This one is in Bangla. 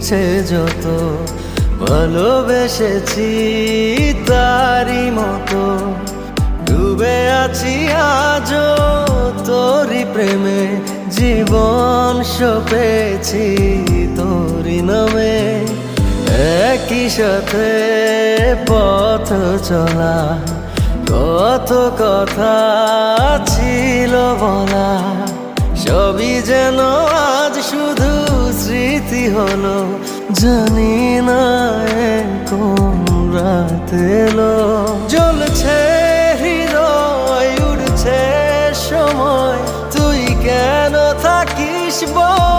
ইচ্ছে যত ভালোবেসেছি তারই মতো ডুবে আছি আজও তোরই প্রেমে জীবন সপেছি তোরই নামে একই সাথে পথ চলা কত কথা ছিল বলা সবই যেন আজ শুধু স্মৃতি হলো জানি না কোন রাত এলো জ্বলছে হৃদয় উড়ছে সময় তুই কেন থাকিস বল